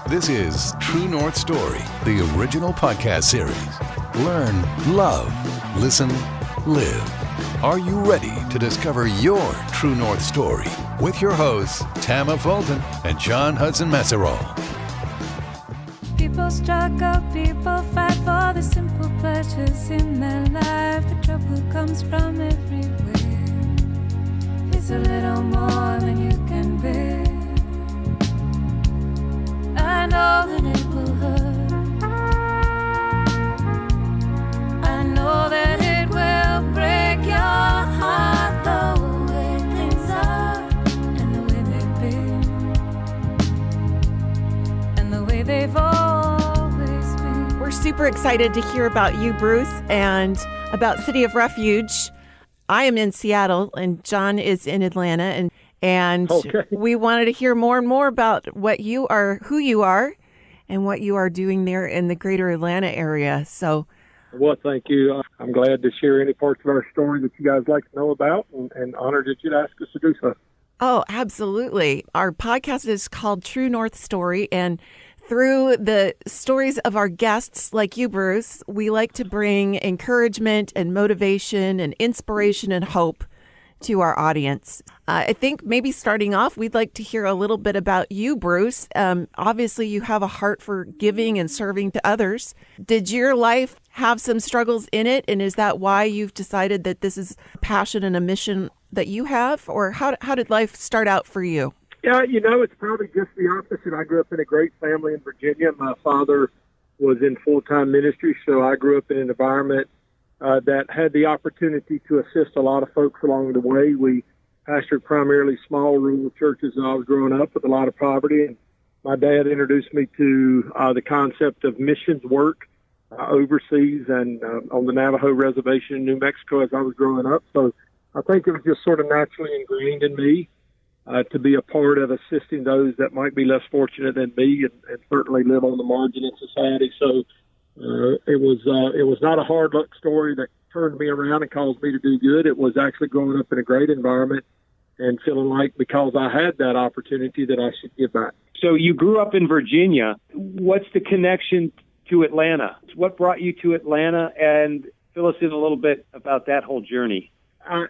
This is True North Story, the original podcast series. Learn, love, listen, live. Are you ready to discover your True North Story with your hosts, Tama Fulton and John Hudson Messerol? People struggle, people fight for the simple pleasures in their life. The trouble comes from everywhere. It's a little more than you can bear. I know that it will hurt. I know that it will break your heart, the way things are, and the way they've been, and the way they've always been. We're super excited to hear about you, Bruce, and about City of Refuge. I am in Seattle, and John is in Atlanta, and Okay. we wanted to hear more and more about what you are, who you are, and what you are doing there in the greater Atlanta area. So, Well, thank you. I'm glad to share any parts of our story that you guys like to know about, and honored that you'd ask us to do so. oh, absolutely. Our podcast is called True North Story, and through the stories of our guests like you, Bruce, we like to bring encouragement and motivation and inspiration and hope to our audience. I think maybe starting off, we'd like to hear a little bit about you, Bruce. Obviously, you have a heart for giving and serving to others. Did your life have some struggles in it? And is that why you've decided that this is a passion and a mission that you have? Or how did life start out for you? Yeah, it's probably just the opposite. I grew up in a great family in Virginia. My father was in full-time ministry, so I grew up in an environment that had the opportunity to assist a lot of folks along the way. We pastored primarily small rural churches when I was growing up with a lot of poverty. And my dad introduced me to the concept of missions work overseas and on the Navajo reservation in New Mexico as I was growing up. So I think it was just sort of naturally ingrained in me to be a part of assisting those that might be less fortunate than me and certainly live on the margin in society. So it was not a hard luck story that turned me around and caused me to do good. It was actually growing up in a great environment and feeling like because I had that opportunity that I should give back. So you grew up in Virginia. What's the connection to Atlanta? What brought you to Atlanta? And fill us in a little bit about that whole journey.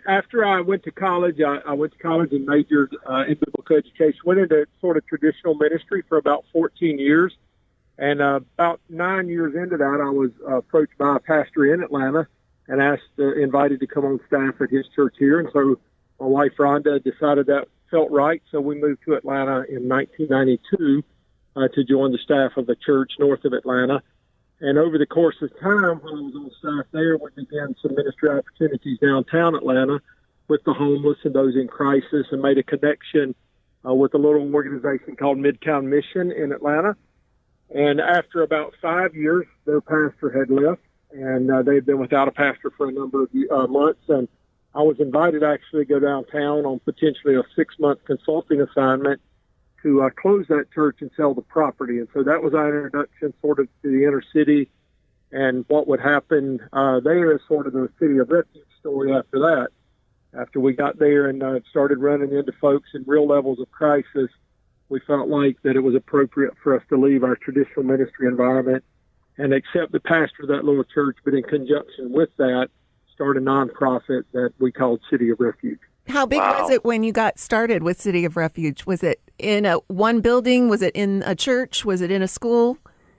After I went to college, I went to college and majored in biblical education. Went into sort of traditional ministry for about 14 years. And about 9 years into that, I was approached by a pastor in Atlanta and invited to come on staff at his church here. And so my wife, Rhonda, decided that felt right. So we moved to Atlanta in 1992 to join the staff of the church north of Atlanta. And over the course of time, when I was on staff there, we began some ministry opportunities downtown Atlanta with the homeless and those in crisis, and made a connection with a little organization called Midtown Mission in Atlanta. And after about 5 years, their pastor had left, and they had been without a pastor for a number of months. And I was invited actually to go downtown on potentially a 6-month consulting assignment to close that church and sell the property. And so that was our introduction sort of to the inner city and what would happen there is sort of the City of Refuge story after that. After we got there and started running into folks in real levels of crisis, we felt like that it was appropriate for us to leave our traditional ministry environment and accept the pastor of that little church, but in conjunction with that, start a nonprofit that we called City of Refuge. How big was it when you got started with City of Refuge? Was it in one building? Was it in a church? Was it in a school?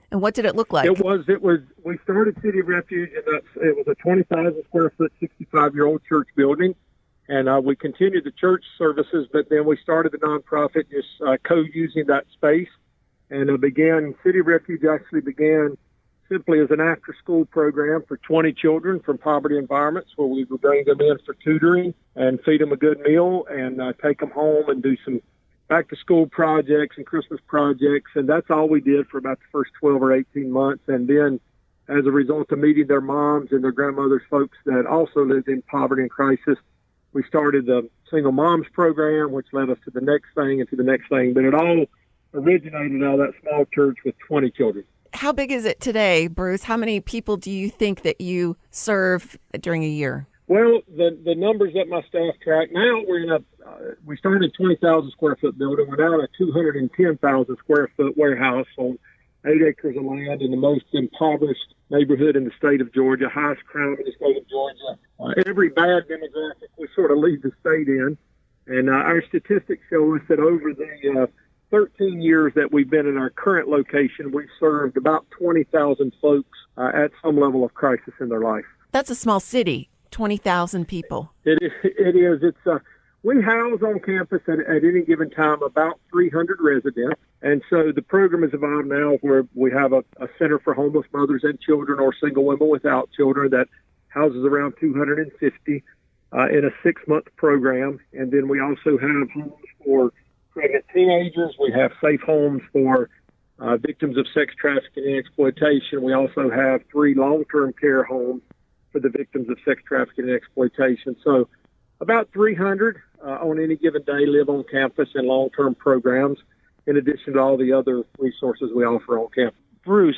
And what did it look like? It was. We started City of Refuge, and it was a 20,000 square foot, 65-year-old church building. And we continued the church services, but then we started the nonprofit just co-using that space. And City of Refuge actually began simply as an after-school program for 20 children from poverty environments, where we would bring them in for tutoring and feed them a good meal and take them home and do some back-to-school projects and Christmas projects. And that's all we did for about the first 12 or 18 months. And then as a result of meeting their moms and their grandmothers, folks that also lived in poverty and crisis, we started the Single Moms program, which led us to the next thing and to the next thing. But it all originated out of that small church with 20 children. How big is it today, Bruce? How many people do you think that you serve during a year? Well, the numbers that my staff track now, we started a 20,000 square foot building. We're now in a 210,000 square foot warehouse on 8 acres of land in the most impoverished neighborhood in the state of Georgia, highest crime in the state of Georgia. Every bad demographic we sort of lead the state in. And our statistics show us that over the 13 years that we've been in our current location, we've served about 20,000 folks at some level of crisis in their life. That's a small city, 20,000 people. It is. We house on campus at any given time about 300 residents. And so the program has evolved now where we have a center for homeless mothers and children or single women without children that houses around 250 in a 6-month program. And then we also have homes for pregnant teenagers. We have safe homes for victims of sex trafficking and exploitation. We also have 3 long-term care homes for the victims of sex trafficking and exploitation. So about 300 on any given day live on campus in long-term programs, in addition to all the other resources we offer on campus. Bruce,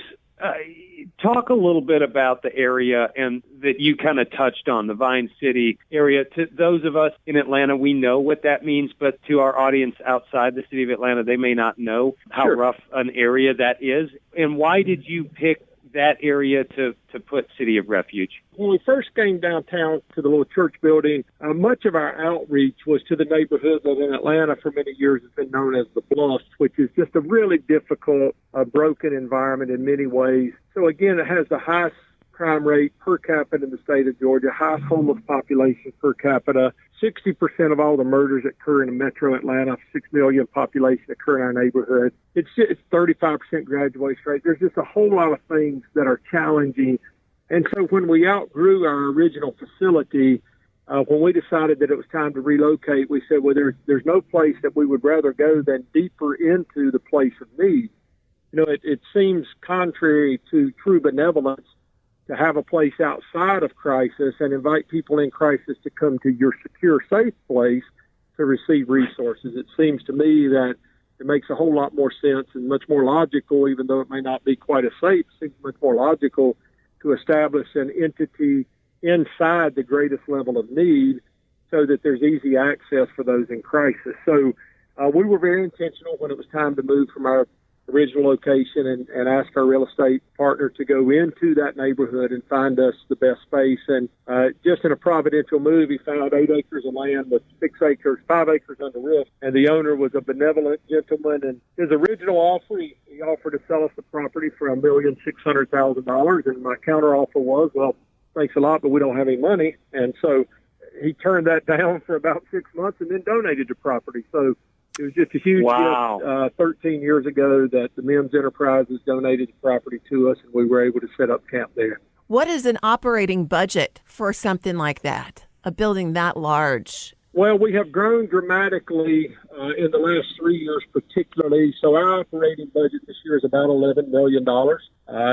talk a little bit about the area and that you kind of touched on, the Vine City area. To those of us in Atlanta, we know what that means, but to our audience outside the city of Atlanta, they may not know how rough an area that is. And why did you pick that area to put City of Refuge? When we first came downtown to the little church building, much of our outreach was to the neighborhood that in Atlanta for many years has been known as the Bluffs, which is just a really difficult, broken environment in many ways. So again, it has the highest crime rate per capita in the state of Georgia, highest homeless population per capita. 60% of all the murders that occur in metro Atlanta, 6 million population occur in our neighborhood. It's 35% graduation rate. There's just a whole lot of things that are challenging. And so when we outgrew our original facility, when we decided that it was time to relocate, we said, well, there's no place that we would rather go than deeper into the place of need. You know, it seems contrary to true benevolence to have a place outside of crisis and invite people in crisis to come to your secure, safe place to receive resources. It seems to me that it makes a whole lot more sense and much more logical, even though it may not be quite as safe, it seems much more logical to establish an entity inside the greatest level of need so that there's easy access for those in crisis. So we were very intentional when it was time to move from our original location and ask our real estate partner to go into that neighborhood and find us the best space. And just in a providential move, he found 8 acres of land with 5 acres under roof. And the owner was a benevolent gentleman. And his original offer, he offered to sell us the property for $1,600,000. And my counter offer was, well, thanks a lot, but we don't have any money. And so he turned that down for about 6 months and then donated the property. So it was just a huge gift 13 years ago that the Mims Enterprises donated the property to us, and we were able to set up camp there. What is an operating budget for something like that, a building that large? Well, we have grown dramatically in the last 3 years particularly. So our operating budget this year is about $11 million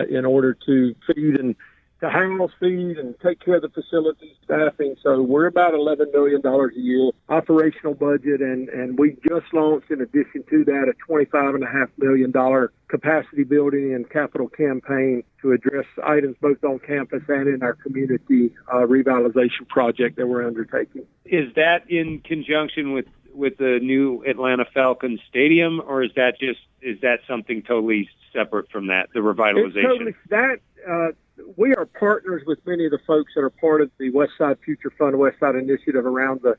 in order to feed and to house, feed, and take care of the facilities, staffing. So we're about $11 million a year operational budget, and we just launched, in addition to that, a $25.5 million capacity building and capital campaign to address items both on campus and in our community revitalization project that we're undertaking. Is that in conjunction with the new Atlanta Falcons Stadium, or is that something totally separate from that, the revitalization? It's totally we are partners with many of the folks that are part of the West Side Future Fund, West Side Initiative around the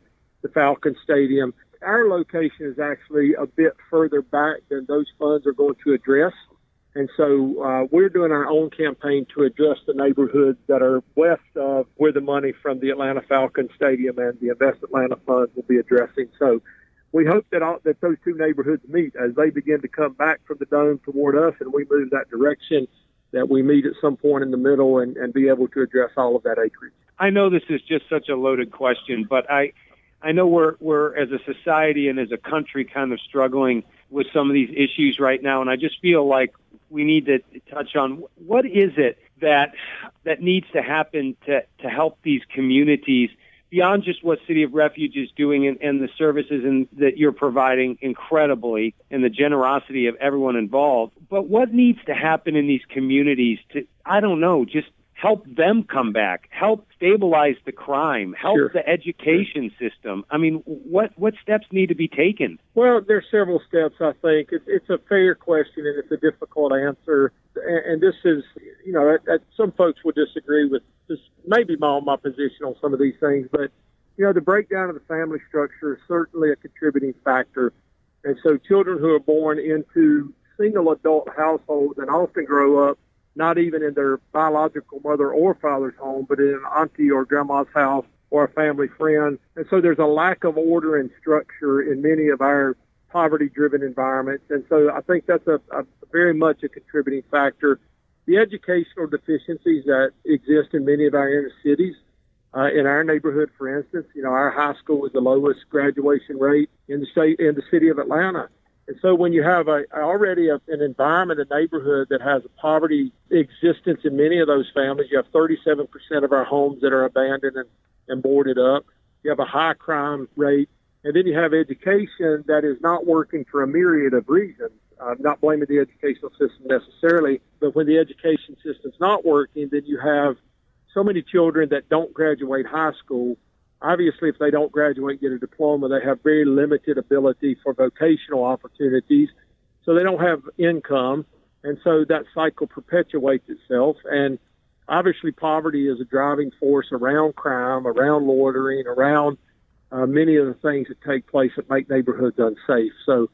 Falcon Stadium. Our location is actually a bit further back than those funds are going to address. And so we're doing our own campaign to address the neighborhoods that are west of where the money from the Atlanta Falcon Stadium and the Invest Atlanta Fund will be addressing. So we hope that those two neighborhoods meet as they begin to come back from the dome toward us and we move that direction, that we meet at some point in the middle and be able to address all of that acreage. I know this is just such a loaded question, but I know we're as a society and as a country kind of struggling with some of these issues right now, and I just feel like we need to touch on what is it that needs to happen to help these communities beyond just what City of Refuge is doing and the services that you're providing incredibly and the generosity of everyone involved. But what needs to happen in these communities to, I don't know, just help them come back, help stabilize the crime, help Sure. the education system. I mean, what steps need to be taken? Well, there's several steps, I think. It's a fair question, and it's a difficult answer. And this is, that some folks would disagree with this, maybe my position on some of these things. But, the breakdown of the family structure is certainly a contributing factor. And so children who are born into single adult households and often grow up not even in their biological mother or father's home, but in an auntie or grandma's house or a family friend. And so there's a lack of order and structure in many of our poverty-driven environments. And so I think that's a very much a contributing factor. The educational deficiencies that exist in many of our inner cities, in our neighborhood, for instance, our high school is the lowest graduation rate in the city of Atlanta. And so when you have already an environment, a neighborhood that has a poverty existence in many of those families, you have 37% of our homes that are abandoned and boarded up. You have a high crime rate. And then you have education that is not working for a myriad of reasons. I'm not blaming the educational system necessarily, but when the education system's not working, then you have so many children that don't graduate high school. Obviously, if they don't graduate and get a diploma, they have very limited ability for vocational opportunities. So they don't have income. And so that cycle perpetuates itself. And obviously, poverty is a driving force around crime, around loitering, around many of the things that take place that make neighborhoods unsafe. So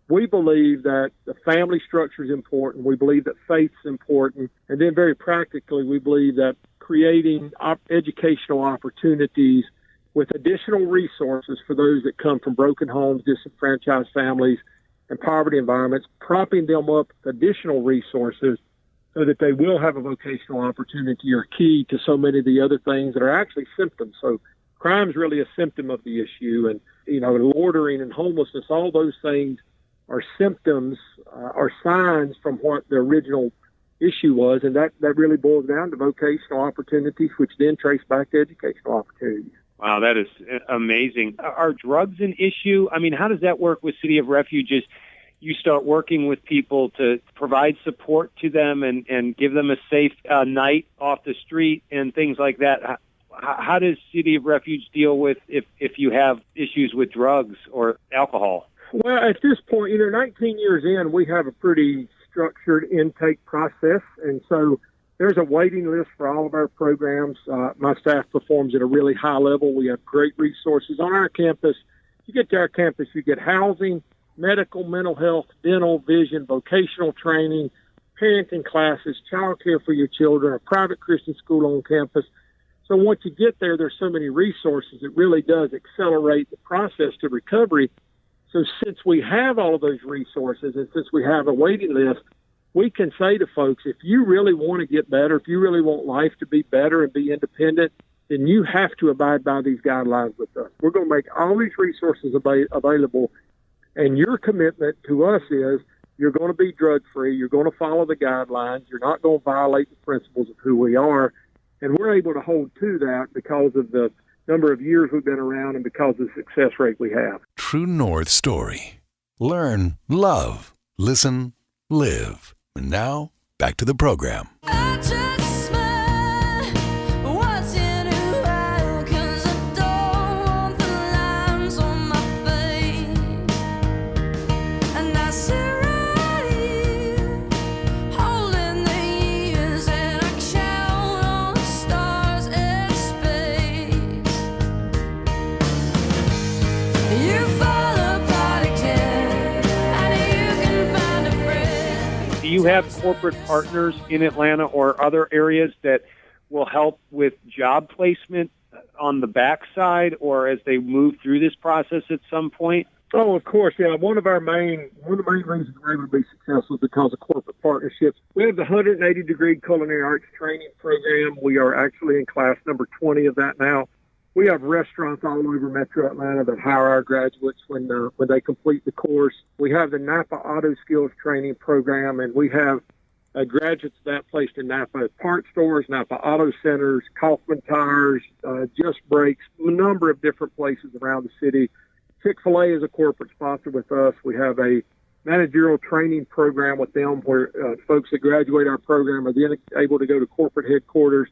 we believe that the family structure is important. We believe that faith's important. And then very practically, we believe that creating educational opportunities with additional resources for those that come from broken homes, disenfranchised families, and poverty environments, propping them up with additional resources so that they will have a vocational opportunity are key to so many of the other things that are actually symptoms. So crime is really a symptom of the issue, and, loitering and homelessness, all those things are symptoms, are signs from what the original issue was, and that really boils down to vocational opportunities, which then trace back to educational opportunities. Wow, that is amazing. Are drugs an issue? I mean, how does that work with City of Refuge? You start working with people to provide support to them and give them a safe night off the street and things like that. How does City of Refuge deal with if you have issues with drugs or alcohol? Well, at this point, 19 years in, we have a pretty structured intake process, and so there's a waiting list for all of our programs. My staff performs at a really high level. We have great resources on our campus. You get to our campus, you get housing, medical, mental health, dental, vision, vocational training, parenting classes, childcare for your children, a private Christian school on campus. So once you get there, there's so many resources. It really does accelerate the process to recovery. So since we have all of those resources and since we have a waiting list, we can say to folks, if you really want to get better, if you really want life to be better and be independent, then you have to abide by these guidelines with us. We're going to make all these resources available, and your commitment to us is you're going to be drug-free, you're going to follow the guidelines, you're not going to violate the principles of who we are, and we're able to hold to that because of the number of years we've been around and because of the success rate we have. True North Story. Learn, love, listen, live. And now, back to the program. I just smile once in a while 'cause I don't want the lines on my face. And I sit right here holding the years and I count on the stars in space. You fall apart again and you can find a friend. Do you have corporate partners in Atlanta or other areas that will help with job placement on the backside or as they move through this process at some point? Oh, of course, yeah. One of the main reasons we're able to be successful is because of corporate partnerships. We have the 180-degree culinary arts training program. We are actually in class number 20 of that now. We have restaurants all over Metro Atlanta that hire our graduates when they complete the course. We have the Napa Auto Skills Training Program, and we have graduates of that placed in Napa part stores, Napa Auto Centers, Kaufman Tires, Just Brakes, a number of different places around the city. Chick-Fil-A is a corporate sponsor with us. We have a managerial training program with them where folks that graduate our program are then able to go to corporate headquarters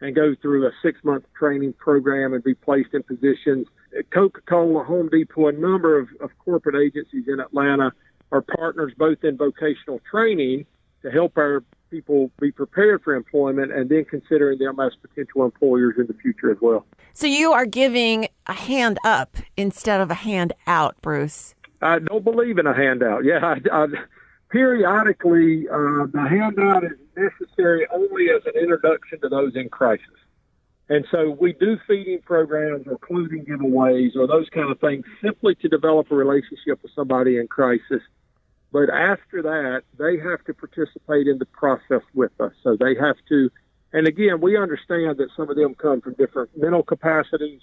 and go through a 6-month training program and be placed in positions. Coca-Cola, Home Depot, a number of corporate agencies in Atlanta are partners both in vocational training to help our people be prepared for employment and then considering them as potential employers in the future as well. So you are giving a hand up instead of a hand out, Bruce. I don't believe in a handout. Yeah, periodically, the handout is necessary only as an introduction to those in crisis. And so we do feeding programs or clothing giveaways or those kind of things simply to develop a relationship with somebody in crisis. But after that, they have to participate in the process with us. So they have to, and again, we understand that some of them come from different mental capacities,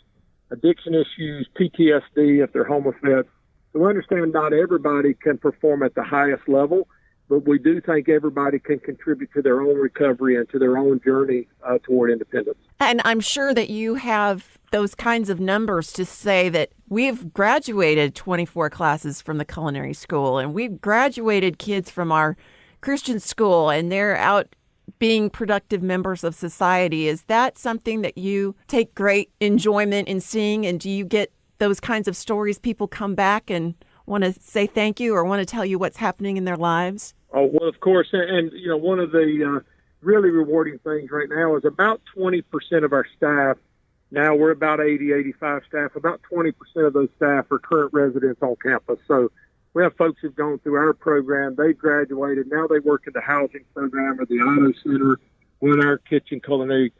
addiction issues, PTSD if they're homeless vets. So we understand not everybody can perform at the highest level, but we do think everybody can contribute to their own recovery and to their own journey toward independence. And I'm sure that you have those kinds of numbers to say that we've graduated 24 classes from the culinary school and we've graduated kids from our Christian school and they're out being productive members of society. Is that something that you take great enjoyment in seeing? And do you get those kinds of stories, people come back and want to say thank you or want to tell you what's happening in their lives? Oh, well, of course. And you know, one of the really rewarding things right now is about 20% of our staff, now we're about 80, 85 staff, about 20% of those staff are current residents on campus. So we have folks who've gone through our program, they graduated, now they work in the housing program or the auto center, run our kitchen culinary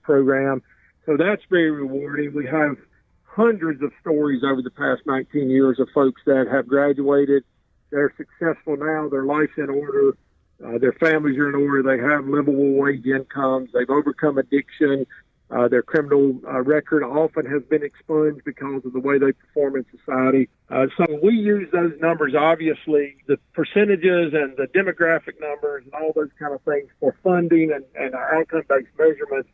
program. So that's very rewarding. We have hundreds of stories over the past 19 years of folks that have graduated. They're successful now. Their life's in order. Their families are in order. They have livable wage incomes. They've overcome addiction. Their criminal record often has been expunged because of the way they perform in society. So we use those numbers, obviously, the percentages and the demographic numbers and all those kind of things for funding and our outcome-based measurements.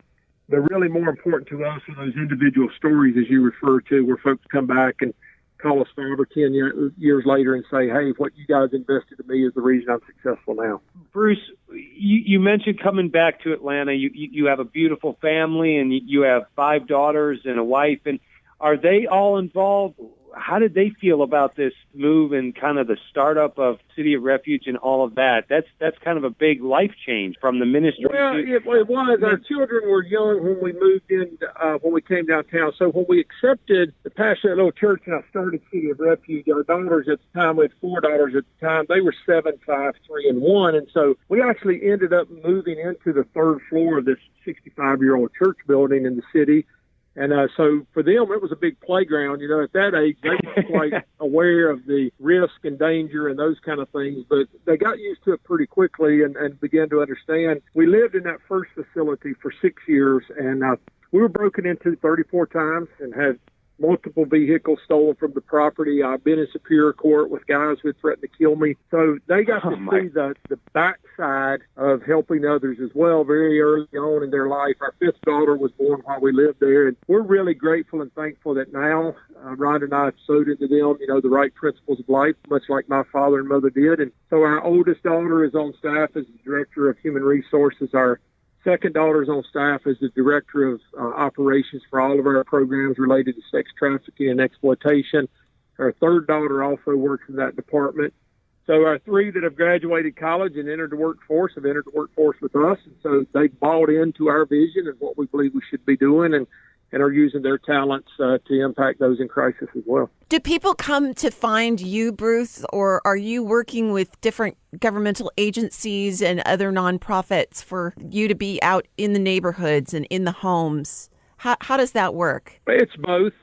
But really more important to us are those individual stories, as you refer to, where folks come back and call us 5 or 10 years later and say, hey, what you guys invested in me is the reason I'm successful now. Bruce, you mentioned coming back to Atlanta. You have a beautiful family and you have 5 daughters and a wife. And are they all involved? How did they feel about this move and kind of the startup of City of Refuge and all of that? That's kind of a big life change from the ministry. Well, it was. Our children were young when we moved in, when we came downtown. So when we accepted the pastor at little church and I started City of Refuge, our daughters at the time, we had 4 daughters at the time, they were 7, 5, 3, and 1. And so we actually ended up moving into the 3rd floor of this 65-year-old church building in the city. And so for them, it was a big playground. You know, at that age, they weren't quite aware of the risk and danger and those kind of things. But they got used to it pretty quickly and began to understand. We lived in that first facility for 6 years, and we were broken into 34 times and had multiple vehicles stolen from the property. I've been in Superior Court with guys who threatened to kill me. So they got to see the backside of helping others as well very early on in their life. Our 5th daughter was born while we lived there. And we're really grateful and thankful that now Rhonda and I have sowed into them, you know, the right principles of life, much like my father and mother did. And so our oldest daughter is on staff as the Director of Human Resources. Our 2nd daughter is on staff as the Director of Operations for all of our programs related to sex trafficking and exploitation. Our 3rd daughter also works in that department. So our 3 that have graduated college and entered the workforce have entered the workforce with us. And so they bought into our vision and what we believe we should be doing and are using their talents to impact those in crisis as well. Do people come to find you, Bruce, or are you working with different governmental agencies and other nonprofits for you to be out in the neighborhoods and in the homes? How does that work? It's both.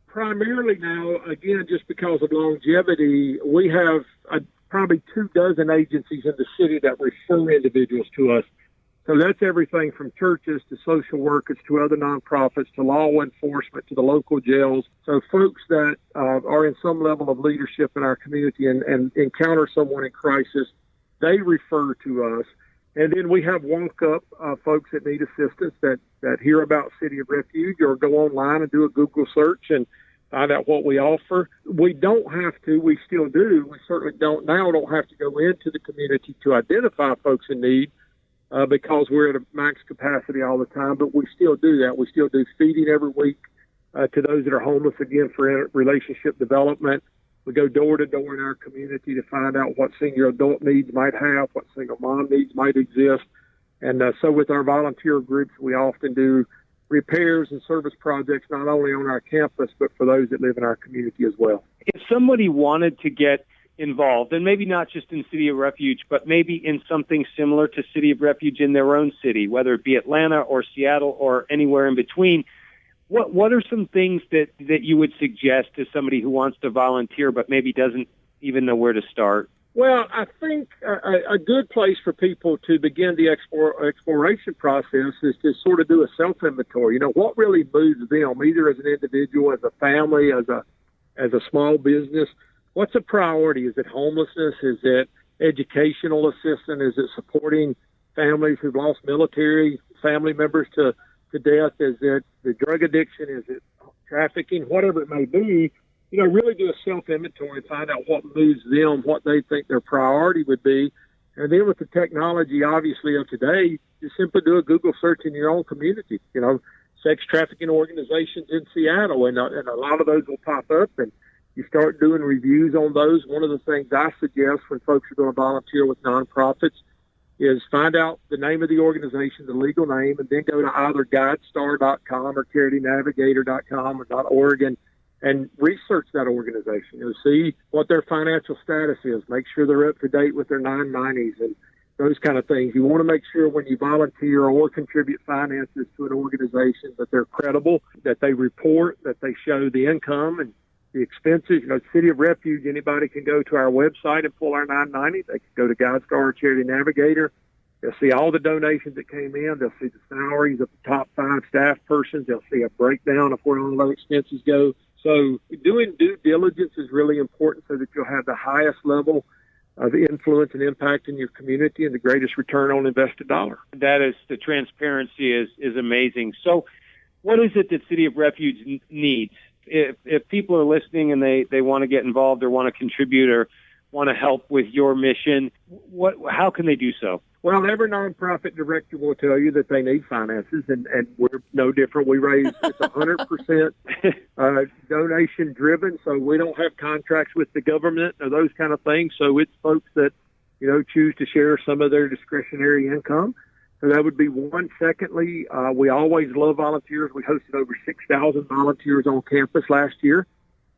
Primarily now, again, just because of longevity, we have probably 24 agencies in the city that refer individuals to us. So that's everything from churches to social workers to other nonprofits to law enforcement to the local jails. So folks that are in some level of leadership in our community and encounter someone in crisis, they refer to us. And then we have walk-up folks that need assistance that hear about City of Refuge or go online and do a Google search and find out what we offer. We don't have to. We still do. We certainly don't have to go into the community to identify folks in need because we're at a max capacity all the time, but we still do that. We still do feeding every week to those that are homeless, again, for relationship development. We go door to door in our community to find out what senior adult needs might have, what single mom needs might exist. And so with our volunteer groups, we often do repairs and service projects, not only on our campus, but for those that live in our community as well. If somebody wanted to get involved, and maybe not just in City of Refuge, but maybe in something similar to City of Refuge in their own city, whether it be Atlanta or Seattle or anywhere in between, what are some things that you would suggest to somebody who wants to volunteer but maybe doesn't even know where to start? Well, I think a good place for people to begin the exploration process is to sort of do a self-inventory. You know, what really moves them, either as an individual, as a family, as a small business? What's a priority? Is it homelessness? Is it educational assistance? Is it supporting families who've lost military family members to death? Is it the drug addiction? Is it trafficking? Whatever it may be, you know, really do a self-inventory and find out what moves them, what they think their priority would be. And then with the technology, obviously, of today, you simply do a Google search in your own community. You know, sex trafficking organizations in Seattle, and a lot of those will pop up, and you start doing reviews on those. One of the things I suggest when folks are going to volunteer with nonprofits is find out the name of the organization, the legal name, and then go to either GuideStar.com or CharityNavigator.com or .org and research that organization. You know, see what their financial status is. Make sure they're up to date with their 990s and those kind of things. You want to make sure when you volunteer or contribute finances to an organization that they're credible, that they report, that they show the income and the expenses. You know, City of Refuge, anybody can go to our website and pull our 990. They can go to GuideStar or Charity Navigator. They'll see all the donations that came in. They'll see the salaries of the top 5 staff persons. They'll see a breakdown of where all their expenses go. So doing due diligence is really important so that you'll have the highest level of influence and impact in your community and the greatest return on invested dollar. That is, the transparency is amazing. So what is it that City of Refuge needs? If people are listening and they want to get involved or want to contribute or want to help with your mission, how can they do so? Well, every nonprofit director will tell you that they need finances, and we're no different. We raise, it's 100% donation driven, so we don't have contracts with the government or those kind of things. So it's folks that, you know, choose to share some of their discretionary income. So that would be one. Secondly, we always love volunteers. We hosted over 6,000 volunteers on campus last year.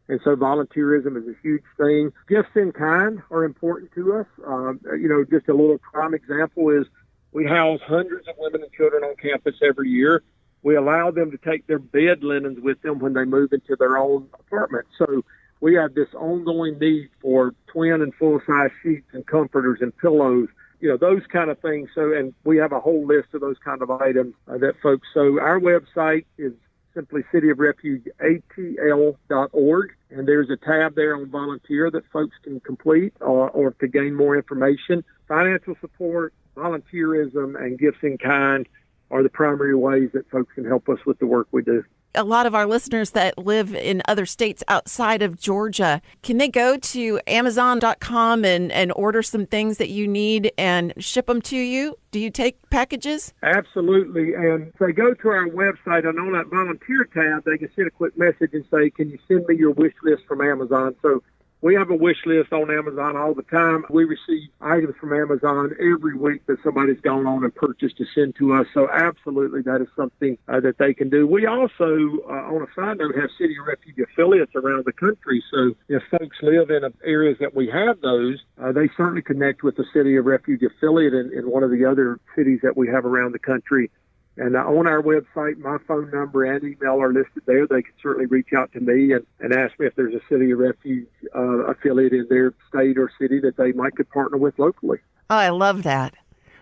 And so volunteerism is a huge thing. Gifts in kind are important to us. You know, just a little prime example is we house hundreds of women and children on campus every year. We allow them to take their bed linens with them when they move into their own apartment. So we have this ongoing need for twin and full-size sheets and comforters and pillows, you know, those kind of things. So, and we have a whole list of those kind of items that folks. So our website is simply cityofrefugeatl.org, and there's a tab there on volunteer that folks can complete or to gain more information. Financial support, volunteerism, and gifts in kind are the primary ways that folks can help us with the work we do. A lot of our listeners that live in other states outside of Georgia, can they go to Amazon.com and order some things that you need and ship them to you? Do you take packages? Absolutely. And if they go to our website and on that volunteer tab, they can send a quick message and say, can you send me your wish list from Amazon? So we have a wish list on Amazon all the time. We receive items from Amazon every week that somebody's gone on and purchased to send to us. So absolutely, that is something that they can do. We also, on a side note, have City of Refuge affiliates around the country. So if folks live in areas that we have those, they certainly connect with the City of Refuge affiliate in one of the other cities that we have around the country. And on our website, my phone number and email are listed there. They can certainly reach out to me and ask me if there's a City of Refuge affiliate in their state or city that they might could partner with locally. Oh, I love that.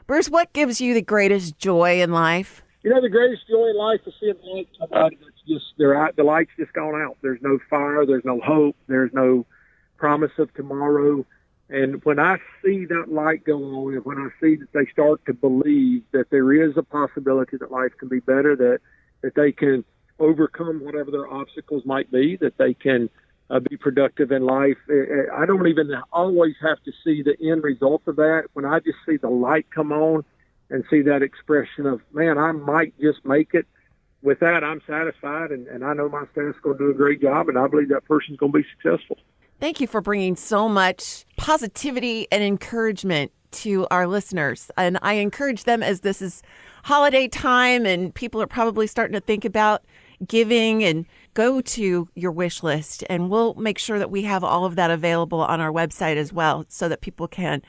Bruce, what gives you the greatest joy in life? You know, the greatest joy in life is seeing the light come out. It's just, the light's just gone out. There's no fire. There's no hope. There's no promise of tomorrow. And when I see that light go on, and when I see that they start to believe that there is a possibility that life can be better, that they can overcome whatever their obstacles might be, that they can be productive in life. I don't even always have to see the end result of that. When I just see the light come on and see that expression of, man, I might just make it, with that, I'm satisfied, and I know my staff's going to do a great job, and I believe that person's going to be successful. Thank you for bringing so much positivity and encouragement to our listeners. And I encourage them, as this is holiday time and people are probably starting to think about giving, and go to your wish list, and we'll make sure that we have all of that available on our website as well, so that people can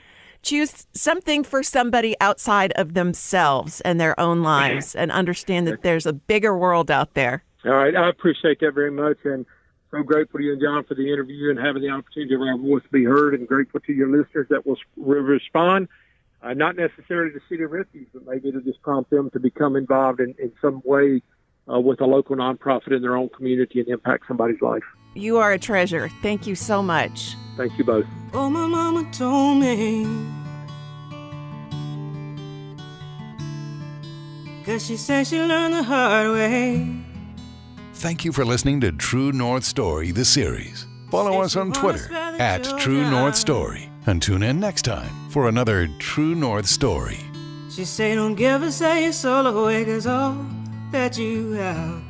choose something for somebody outside of themselves and their own lives, and understand that there's a bigger world out there. All right. I appreciate that very much, and so grateful to you and John for the interview and having the opportunity for our voice to be heard, and grateful to your listeners that will respond, not necessarily to City of Refuge, but maybe to just prompt them to become involved in some way with a local nonprofit in their own community and impact somebody's life. You are a treasure. Thank you so much. Thank you both. Oh, my mama told me, 'cause she said she learned the hard way. Thank you for listening to True North Story, the series. Follow us on Twitter at True North Story, and tune in next time for another True North Story. She say don't give us a soul away, 'cause all that you have